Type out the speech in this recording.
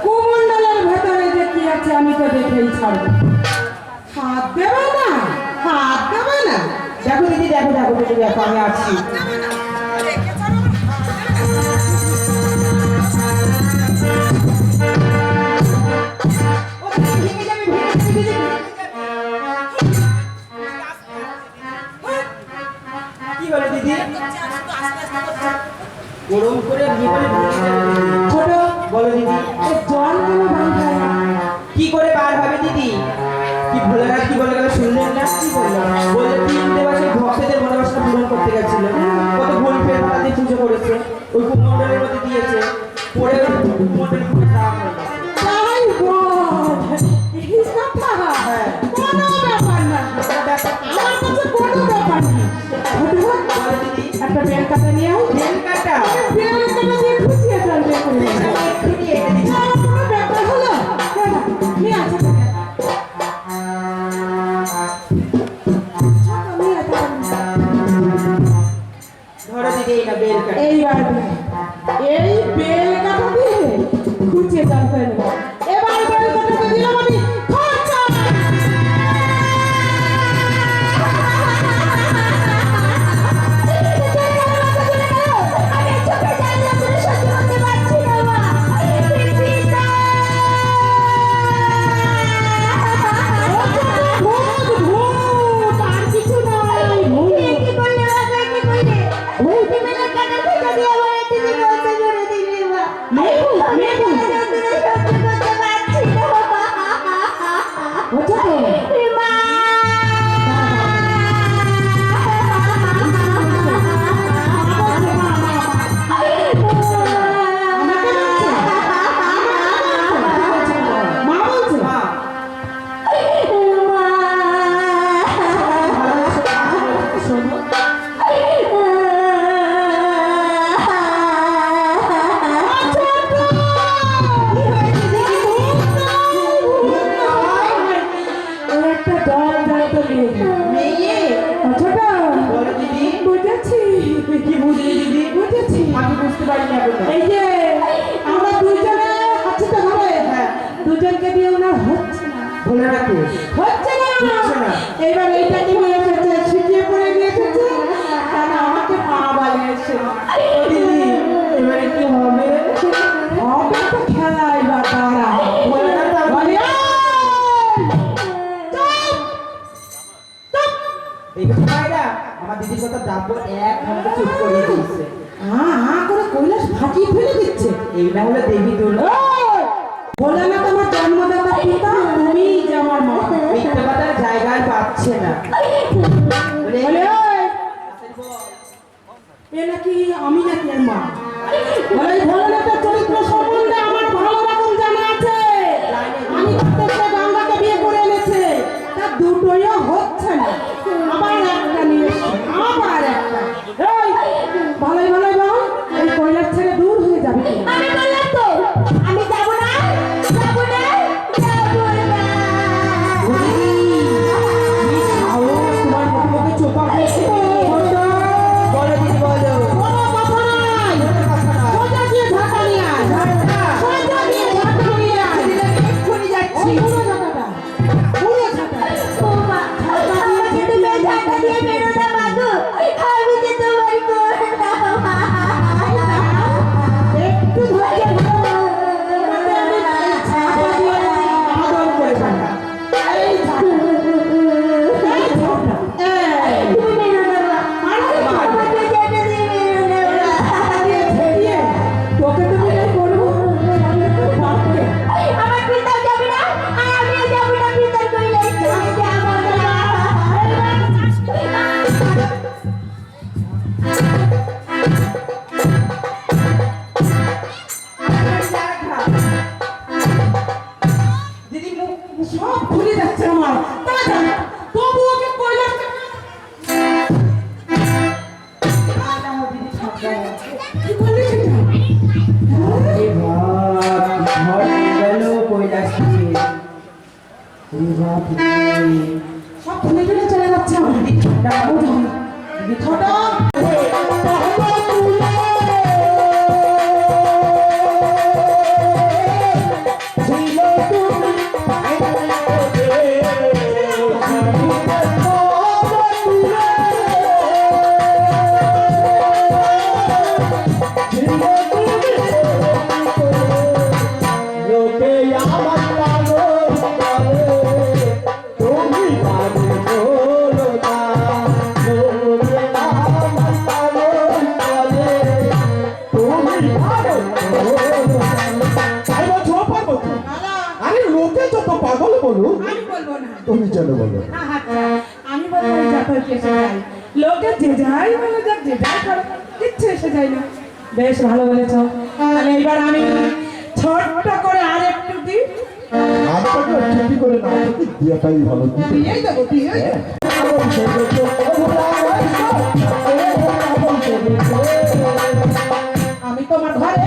কুমন্ডলের ভেতরে যে কি আছে আমি তো দেখেই ছাড়বো। হাত দেবে না, হাত দেবে না। দেখো দিদি, দেখো দেখো দিদি, দেখো আমি আসছি। কি বলে দিদি? গরম করে ছোট বলো দিদি, জল কেন বার হয়? কি করে বার হবে দিদি? কি ভোলেনাথ কি বলে গেল শুনলেন না? কি বললো? বললে 3 দেবতার ভক্তদের মনোবাসনা পূরণ করতে গেছিল। কত ভুল ফের পাতাতে পুজো করেছে, ওই কুমন্ডলের মধ্যে দিয়েছে, পরে ওই কুমন্ডলের পুরো দাম হয়ে গেছে। তাই বল, এই কথা হ্যাঁ, কোনো ব্যাপার না, আমার কাছে কোনো ব্যাপার না। বলো দিদি। একটা বেল কাটা নিয়ে আও। বেল কাটা? বেল কাটা দিয়ে খুঁচিয়ে ফেলবে করে। একটু নিয়ে এনে দিচ্ছি। কোনো ব্যাপার হলো নিয়ে আসো। ধরো দিদি, এই না বেল কাটা। এইবার এই বেল কাটা দিয়ে খুঁচিয়ে চাল করে নেবো। এবার বেল কাটাকে দিলাম আমি খরচা। এই যে আমরা দুইজনে আছি তো ঘরে, দুজনকে দিয়ে ওনার হচ্ছে না, ভোলেনাথ হচ্ছে না। এবার এইটা কি হয়ে এসেছে, ছিটিয়ে পড়ে গিয়ে এসেছে, কারণ আমাকে মা বলে এসে। দিদি, এবারে কি হবে? হবে তো খেলা এবার তারা ভোলেনাথ বলে এই ভাইরা আমার দিদির কথা ডাকবো, 1 ঘন্টা চুপ করিয়ে দিয়েছে। হ্যাঁ করে কৈলাস ফাটিয়ে ফেলে দিচ্ছে। এই না হলে দেবী দুর্গা। বলে না তোমার জন্মদাতা পিতা, তুমি যে আমার মা। মিথ্যে কথার জায়গায় পাচ্ছে না। বলে, বলে এ নাকি আমি নাকি এর মা। বলে ভোলেনাথের চরিত্র সম্বন্ধে আমার ভালো রকম জানা আছে। আমি প্রত্যেকটা গঙ্গাকে বিয়ে করে এনেছে, তার দুটোইও হচ্ছে না। আবার একটা নিয়ে এসছে, আবার একটা। এই ভালোই ভালোই বল, এই কৈলাস ছেড়ে দূর হয়ে যাবে কি? আমি বললাম তো আমি যাব না, যাব না, যাব না। কি সাহস তোমার মুখে মুখে চোপা খেয়েছে? বলো দিদি, বলো। কোনো কথা নাই, সোজা গিয়ে ঢাকা নিয়ে আয়। সোজা গিয়ে ঢাকা নিয়ে আয়। এক্ষুনি যাচ্ছি। ওই পুরো ঢাকাটা, পুরো ঢাকা। ও মা, আমাকে তুমি ঢাকা দিয়ে বেরো না মাগো, আমি যে তোমার বোন না মা। একটু ধৈর্য ধরো, তোমাকে আমি ছাপা দিয়ে আদর করে ফেলবো। এই ছাপা, এই ছাপা, এই। তুমি বেরো না মা, আমাকে যেতে দিয়ে বেরো না মা। ছাপা দিয়ে ঝেড়িয়ে তোকে তো বিদায় করবো, আমি তো বাপকে। আমার পিতা যাবে না, আর আমিও যাব না পিতার কইলে চলে যাব না। দিদি সব ভুলে যাচ্ছে আমার। তা জানি, তবু ওকে কৈলাস কি বললি সেটা? সব ভুলে গেলে চলে যাচ্ছে আমার। ছোট বলুন। আমি বলবো না। তুমি চলো বলো। আচ্ছা, আমি বলবো ওই যতই এসে যায় লোকে যে যাই বলে যাক, যে যাই করে কিচ্ছু এসে যায় না। বেশ ভালো বলেছ। তাহলে এবার আমি ছোট্ট করে আর একটু দিই। আপনাকে ছুটি করে না দিতে দিয়াটাই ভালো। দিয়েই দেবো, দিয়েই দেবো। আমি তোমার ঘরে